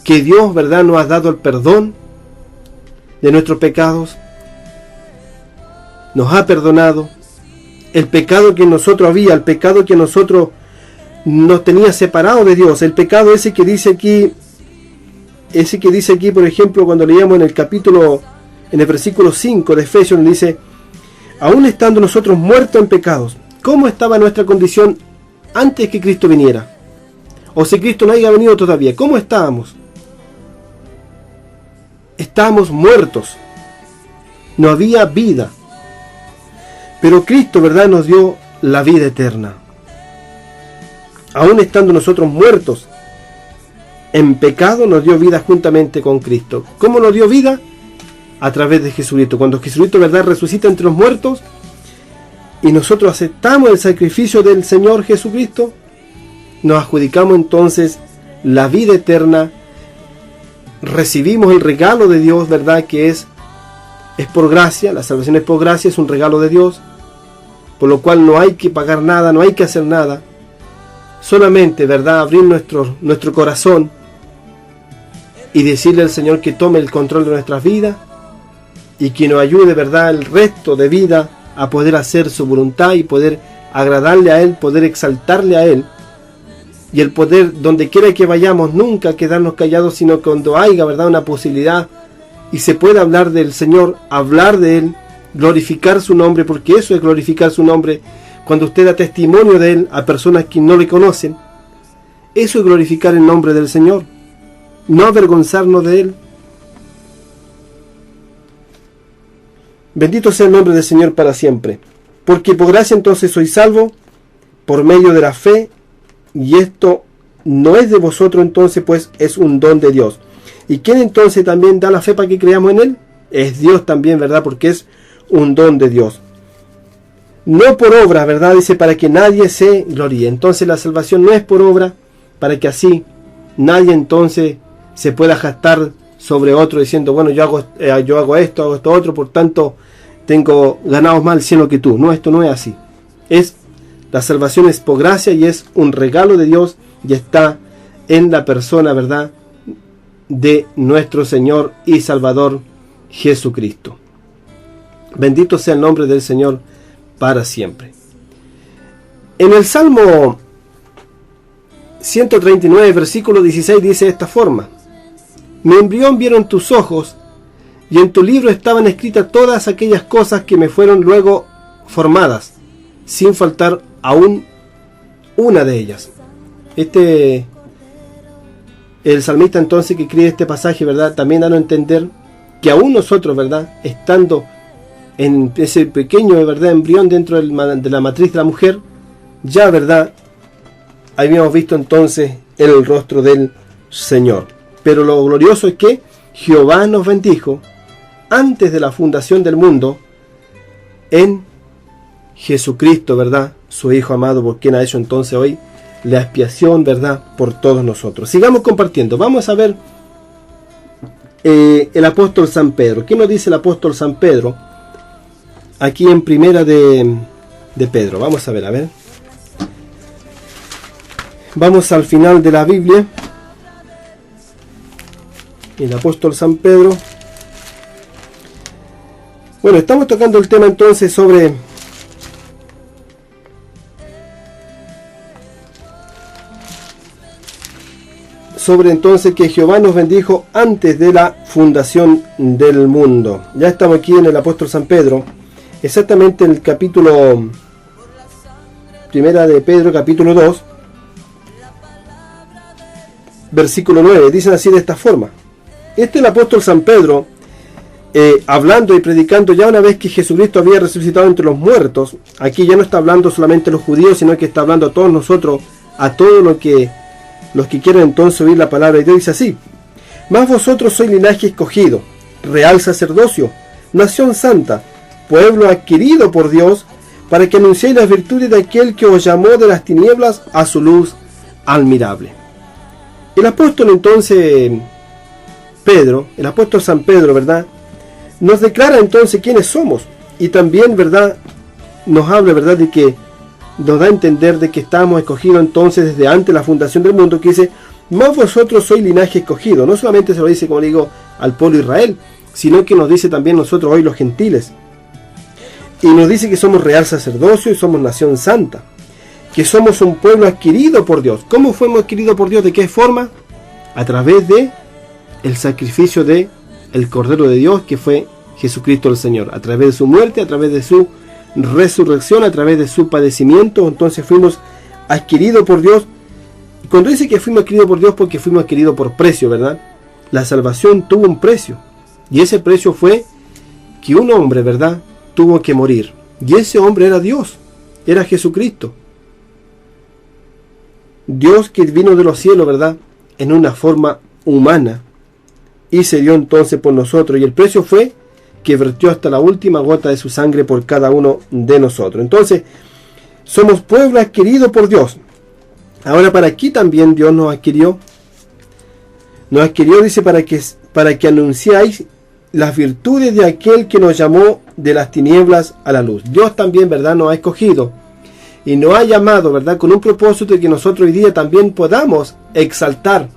que Dios, ¿verdad?, nos ha dado el perdón de nuestros pecados, nos ha perdonado el pecado que en nosotros había, el pecado que nosotros nos tenía separados de Dios. El pecado ese que dice aquí, por ejemplo, cuando leíamos en el versículo 5 de Efesios, dice: aún estando nosotros muertos en pecados. ¿Cómo estaba nuestra condición antes que Cristo viniera? O si Cristo no haya venido todavía, ¿cómo estábamos? Estábamos muertos. No había vida. Pero Cristo, ¿verdad?, nos dio la vida eterna. Aún estando nosotros muertos en pecado, nos dio vida juntamente con Cristo. ¿Cómo nos dio vida? A través de Jesucristo. Cuando Jesucristo, ¿verdad?, resucita entre los muertos y nosotros aceptamos el sacrificio del Señor Jesucristo, nos adjudicamos entonces la vida eterna, recibimos el regalo de Dios, ¿verdad?, que es por gracia. La salvación es por gracia, es un regalo de Dios, por lo cual no hay que pagar nada, no hay que hacer nada, solamente, ¿verdad?, abrir nuestro corazón y decirle al Señor que tome el control de nuestras vidas y que nos ayude, ¿verdad?, el resto de vida a poder hacer su voluntad y poder agradarle a Él, poder exaltarle a Él, y el poder, donde quiera que vayamos, nunca quedarnos callados, sino cuando haya, ¿verdad?, una posibilidad y se pueda hablar del Señor, hablar de Él, glorificar su nombre, porque eso es glorificar su nombre. Cuando usted da testimonio de Él a personas que no le conocen, eso es glorificar el nombre del Señor, no avergonzarnos de Él. Bendito sea el nombre del Señor para siempre. Porque por gracia entonces soy salvo, por medio de la fe, y esto no es de vosotros entonces, pues es un don de Dios. ¿Y quién entonces también da la fe para que creamos en Él? Es Dios también, ¿verdad? Porque es un don de Dios. No por obra, ¿verdad? Dice, para que nadie se gloríe. Entonces la salvación no es por obra, para que así nadie entonces se pueda jactar sobre otro diciendo: bueno, yo hago esto otro, por tanto tengo ganados más el cielo que tú. No, esto no es así. La salvación es por gracia y es un regalo de Dios, y está en la persona, ¿verdad?, de nuestro Señor y Salvador Jesucristo. Bendito sea el nombre del Señor para siempre. En el Salmo 139, versículo 16, dice de esta forma: mi embrión vieron tus ojos, y en tu libro estaban escritas todas aquellas cosas que me fueron luego formadas, sin faltar aún una de ellas. El salmista entonces que escribe este pasaje, ¿verdad?, también da a entender que aún nosotros, ¿verdad?, estando en ese pequeño, ¿verdad?, embrión dentro de la matriz de la mujer, ya, ¿verdad?, habíamos visto entonces el rostro del Señor. Pero lo glorioso es que Jehová nos bendijo antes de la fundación del mundo en Jesucristo, ¿verdad?, su Hijo amado, por quien ha hecho entonces hoy la expiación, ¿verdad?, por todos nosotros. Sigamos compartiendo. Vamos a ver el apóstol San Pedro. ¿Qué nos dice el apóstol San Pedro aquí en primera de Pedro? Vamos a ver. Vamos al final de la Biblia. El apóstol San Pedro. Bueno, estamos tocando el tema entonces sobre entonces que Jehová nos bendijo antes de la fundación del mundo. Ya estamos aquí en el apóstol San Pedro, exactamente en el capítulo primera de Pedro, capítulo 2, versículo 9. Dicen así de esta forma: el apóstol San Pedro, hablando y predicando ya una vez que Jesucristo había resucitado entre los muertos. Aquí ya no está hablando solamente a los judíos, sino que está hablando a todos nosotros, a todos los que quieran entonces oír la palabra de Dios. Dice así: mas vosotros sois linaje escogido, real sacerdocio, nación santa, pueblo adquirido por Dios, para que anunciéis las virtudes de aquel que os llamó de las tinieblas a su luz admirable. El apóstol entonces Pedro, el apóstol San Pedro, ¿verdad?, nos declara entonces quiénes somos, y también, ¿verdad?, nos habla, ¿verdad?, de que nos da a entender de que estamos escogidos entonces desde antes de la fundación del mundo, que dice: mas vosotros sois linaje escogido. No solamente se lo dice, como digo, al pueblo de Israel, sino que nos dice también nosotros hoy los gentiles, y nos dice que somos real sacerdocio y somos nación santa. que somos un pueblo adquirido por Dios. ¿Cómo fuimos adquiridos por Dios? ¿De qué forma? A través de el sacrificio de el Cordero de Dios, que fue Jesucristo el Señor. A través de su muerte, a través de su resurrección, a través de su padecimiento, entonces fuimos adquiridos por Dios. Cuando dice que fuimos adquiridos por Dios, porque fuimos adquiridos por precio, ¿verdad? La salvación tuvo un precio, y ese precio fue que un hombre, ¿verdad?, tuvo que morir, y ese hombre era Dios, era Jesucristo, Dios que vino de los cielos, ¿verdad?, en una forma humana, y se dio entonces por nosotros, y el precio fue que vertió hasta la última gota de su sangre por cada uno de nosotros. Entonces, somos pueblo adquirido por Dios. Ahora, para aquí también Dios nos adquirió. Nos adquirió, dice, para que anunciáis las virtudes de aquel que nos llamó de las tinieblas a la luz. Dios también, ¿verdad?, nos ha escogido y nos ha llamado, ¿verdad?, con un propósito de que nosotros hoy día también podamos exaltar,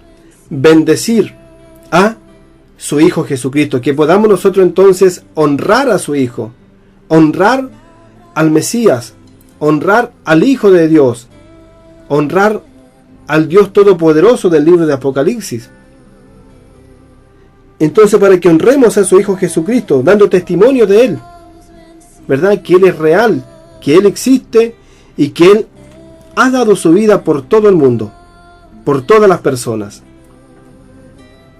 bendecir a su Hijo Jesucristo, que podamos nosotros entonces honrar a su Hijo, honrar al Mesías, honrar al Hijo de Dios, honrar al Dios Todopoderoso del libro de Apocalipsis. Entonces, para que honremos a su Hijo Jesucristo, dando testimonio de Él, ¿verdad?, que Él es real, que Él existe y que Él ha dado su vida por todo el mundo, por todas las personas.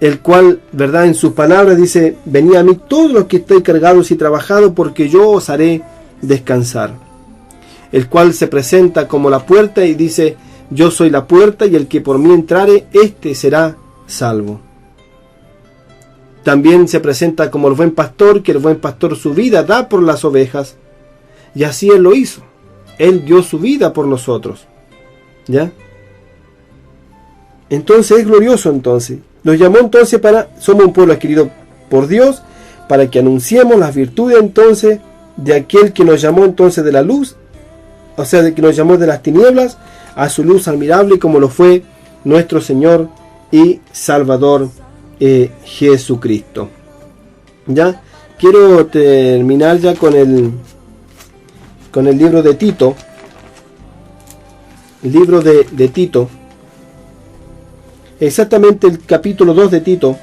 El cual, ¿verdad?, en sus palabras dice: venid a mí todos los que estéis cargados y trabajados, porque yo os haré descansar. El cual se presenta como la puerta y dice: yo soy la puerta, y el que por mí entrare, éste será salvo. También se presenta como el buen pastor, que el buen pastor su vida da por las ovejas, y así Él lo hizo. Él dio su vida por nosotros, ¿ya? Entonces es glorioso. Entonces nos llamó entonces somos un pueblo adquirido por Dios, para que anunciemos las virtudes entonces de aquel que nos llamó entonces de la luz, o sea, de que nos llamó de las tinieblas a su luz admirable, como lo fue nuestro Señor y Salvador Jesucristo. Ya quiero terminar ya con el libro de Tito, el libro de Tito, exactamente el capítulo 2 de Tito.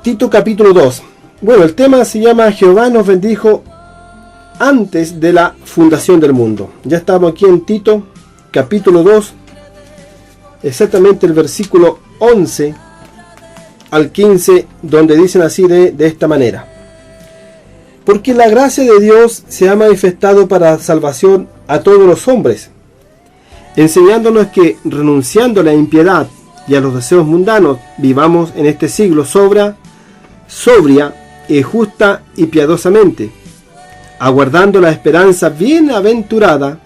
Tito capítulo 2. Bueno, el tema se llama Jehová nos bendijo antes de la fundación del mundo. Ya estamos aquí en Tito capítulo 2, exactamente el versículo 11 al 15, donde dicen así de esta manera: porque la gracia de Dios se ha manifestado para salvación a todos los hombres, enseñándonos que, renunciando a la impiedad y a los deseos mundanos, vivamos en este siglo sobria y justa y piadosamente, aguardando la esperanza bienaventurada,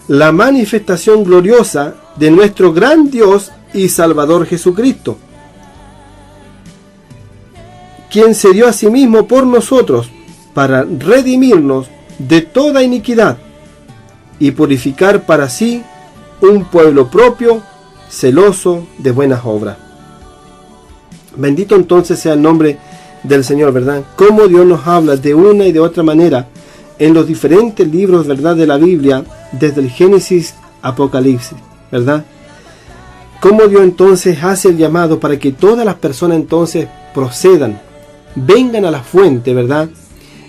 la manifestación gloriosa de nuestro gran Dios y Salvador Jesucristo, quien se dio a sí mismo por nosotros para redimirnos de toda iniquidad y purificar para sí un pueblo propio, celoso de buenas obras. Bendito entonces sea el nombre del Señor, ¿verdad? Cómo Dios nos habla de una y de otra manera en los diferentes libros, ¿verdad?, de la Biblia, desde el Génesis, Apocalipsis, ¿verdad? Cómo Dios entonces hace el llamado para que todas las personas entonces procedan, vengan a la fuente, ¿verdad?,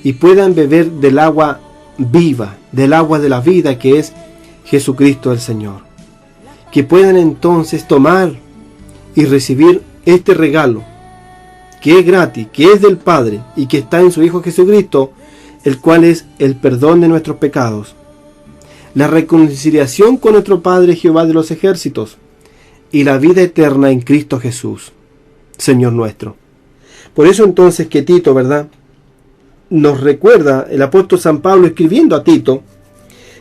y puedan beber del agua viva, del agua de la vida, que es Jesucristo el Señor. Que puedan entonces tomar y recibir este regalo, que es gratis, que es del Padre y que está en su Hijo Jesucristo, el cual es el perdón de nuestros pecados, la reconciliación con nuestro Padre Jehová de los ejércitos y la vida eterna en Cristo Jesús, Señor nuestro. Por eso entonces que Tito, ¿verdad?, nos recuerda el apóstol San Pablo escribiendo a Tito,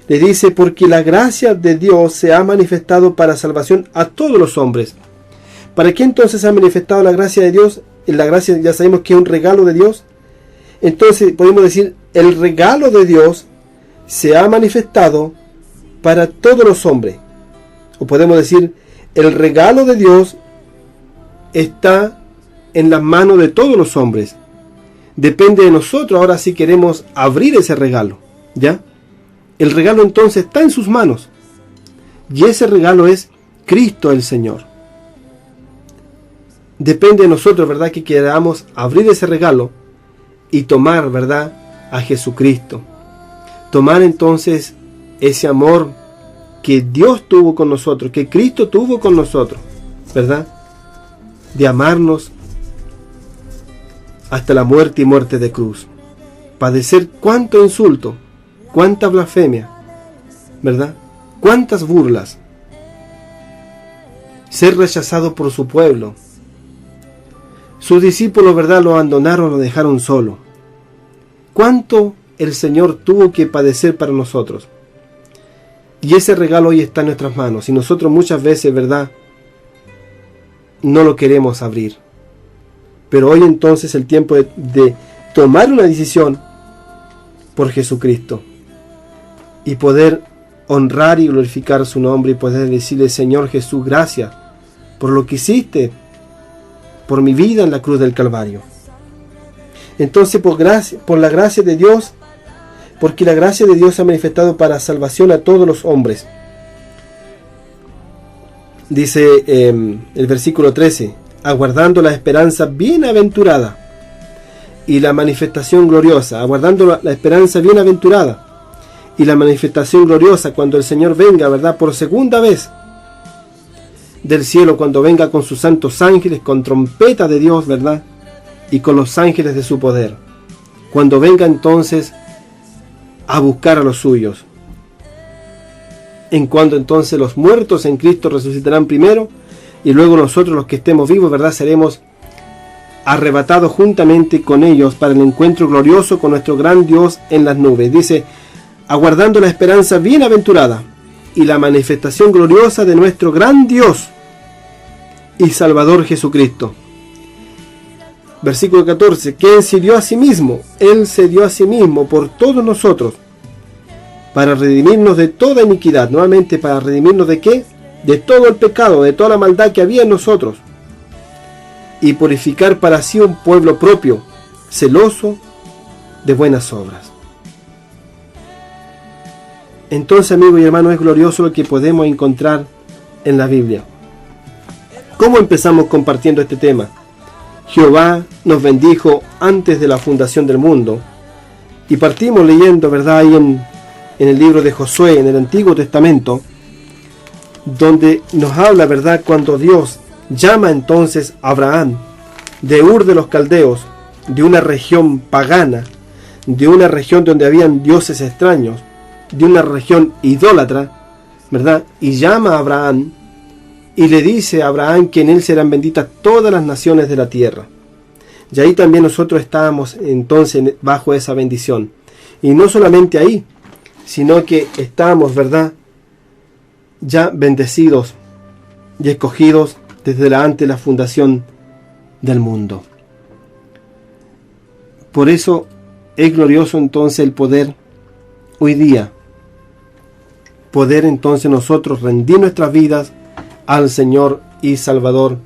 le dice: porque la gracia de Dios se ha manifestado para salvación a todos los hombres. ¿Para qué entonces se ha manifestado la gracia de Dios? La gracia ya sabemos que es un regalo de Dios. Entonces podemos decir, el regalo de Dios se ha manifestado para todos los hombres. O podemos decir, el regalo de Dios está en las manos de todos los hombres. Depende de nosotros ahora si queremos abrir ese regalo. ¿Ya? El regalo entonces está en sus manos. Y ese regalo es Cristo el Señor. Depende de nosotros, ¿verdad?, que queramos abrir ese regalo y tomar, ¿verdad?, a Jesucristo. Tomar entonces ese amor que Dios tuvo con nosotros, que Cristo tuvo con nosotros, ¿verdad?, de amarnos hasta la muerte y muerte de cruz. Padecer cuánto insulto, cuánta blasfemia, ¿verdad?, cuántas burlas. Ser rechazado por su pueblo. Sus discípulos, ¿verdad?, lo abandonaron, lo dejaron solo. ¿Cuánto el Señor tuvo que padecer para nosotros? Y ese regalo hoy está en nuestras manos. Y nosotros muchas veces, ¿verdad?, no lo queremos abrir. Pero hoy entonces es el tiempo de tomar una decisión por Jesucristo. Y poder honrar y glorificar su nombre y poder decirle: Señor Jesús, gracias por lo que hiciste por mi vida en la cruz del Calvario. Entonces, por la gracia de Dios, porque la gracia de Dios se ha manifestado para salvación a todos los hombres. Dice el versículo 13: aguardando la esperanza bienaventurada y la manifestación gloriosa. Aguardando la esperanza bienaventurada y la manifestación gloriosa, cuando el Señor venga, ¿verdad?, por segunda vez del cielo, cuando venga con sus santos ángeles, con trompeta de Dios, ¿verdad?, y con los ángeles de su poder, cuando venga entonces a buscar a los suyos, en cuando entonces los muertos en Cristo resucitarán primero, y luego nosotros, los que estemos vivos, ¿verdad?, seremos arrebatados juntamente con ellos para el encuentro glorioso con nuestro gran Dios en las nubes. Dice: aguardando la esperanza bienaventurada y la manifestación gloriosa de nuestro gran Dios y Salvador Jesucristo. Versículo 14: quien se dio a sí mismo, Él se dio a sí mismo por todos nosotros, para redimirnos de toda iniquidad. Nuevamente, para redimirnos ¿de qué? De todo el pecado, de toda la maldad que había en nosotros, y purificar para sí un pueblo propio, celoso de buenas obras. Entonces, amigos y hermanos, es glorioso lo que podemos encontrar en la Biblia. ¿Cómo empezamos compartiendo este tema? Jehová nos bendijo antes de la fundación del mundo. Y partimos leyendo, ¿verdad?, ahí en el libro de Josué, en el Antiguo Testamento, donde nos habla, ¿verdad?, cuando Dios llama entonces a Abraham de Ur de los Caldeos, de una región pagana, de una región donde habían dioses extraños, de una región idólatra, ¿verdad?, y llama a Abraham y le dice a Abraham que en él serán benditas todas las naciones de la tierra. Y ahí también nosotros estábamos entonces bajo esa bendición. Y no solamente ahí, sino que estábamos, ¿verdad?, ya bendecidos y escogidos desde antes de la fundación del mundo. Por eso es glorioso entonces el poder hoy día, poder entonces nosotros rendir nuestras vidas al Señor y Salvador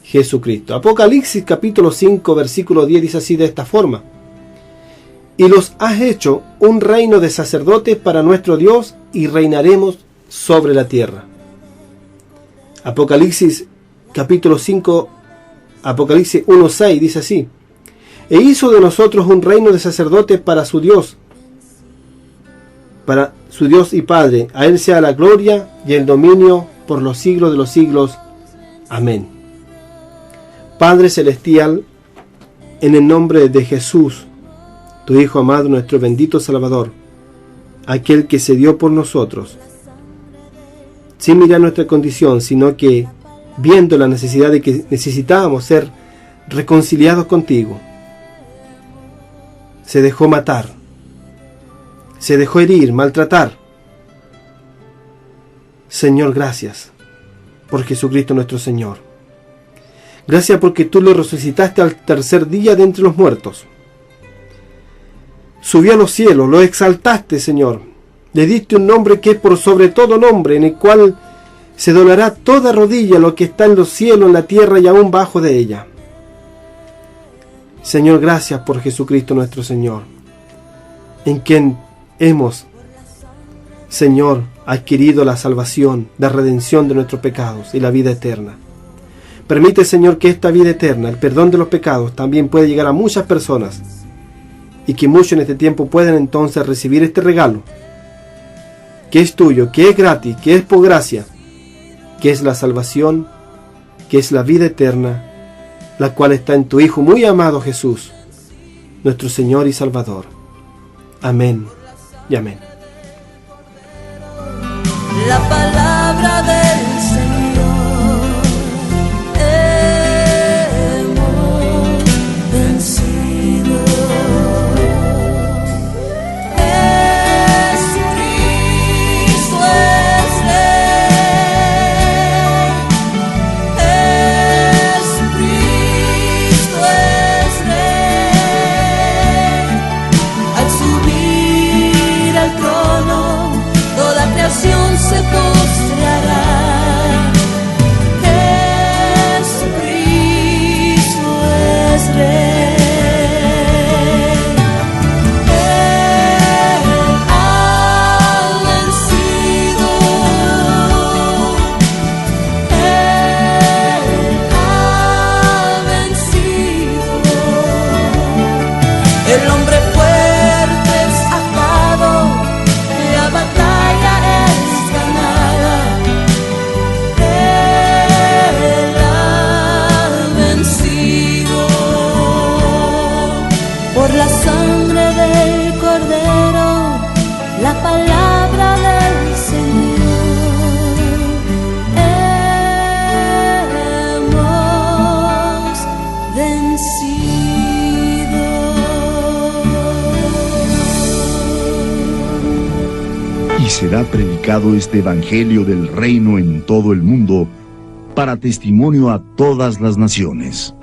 Jesucristo. Apocalipsis capítulo 5 versículo 10 dice así de esta forma: y los has hecho un reino de sacerdotes para nuestro Dios, y reinaremos sobre la tierra. Apocalipsis capítulo 5, Apocalipsis 1:6 dice así: e hizo de nosotros un reino de sacerdotes para su Dios y Padre. A Él sea la gloria y el dominio por los siglos de los siglos. Amén. Padre Celestial, en el nombre de Jesús, tu Hijo amado, nuestro bendito Salvador, aquel que se dio por nosotros, sin mirar nuestra condición, sino que viendo la necesidad de que necesitábamos ser reconciliados contigo, se dejó matar, se dejó herir, maltratar. Señor, gracias por Jesucristo nuestro Señor. Gracias porque tú lo resucitaste al tercer día de entre los muertos. Subió a los cielos, lo exaltaste, Señor. Le diste un nombre que es por sobre todo nombre, en el cual se doblará toda rodilla lo que está en los cielos, en la tierra y aún bajo de ella. Señor, gracias por Jesucristo nuestro Señor, en quien hemos, Señor, adquirido la salvación, la redención de nuestros pecados y la vida eterna. Permite, Señor, que esta vida eterna, el perdón de los pecados, también pueda llegar a muchas personas y que muchos en este tiempo puedan entonces recibir este regalo, que es tuyo, que es gratis, que es por gracia, que es la salvación, que es la vida eterna, la cual está en tu Hijo muy amado Jesús, nuestro Señor y Salvador. Amén y amén. La palabra del Señor, hemos vencido. Jesucristo es Rey, Jesucristo es Rey. Al subir al trono, toda creación se postrará. Jesucristo es Rey. Él ha vencido. Él ha vencido. El hombre fuerte es atado, la batalla es ganada. Él ha vencido. Por la sangre del Cordero, la palabra del Señor, hemos vencido. Y será predicado este evangelio del reino en todo el mundo para testimonio a todas las naciones.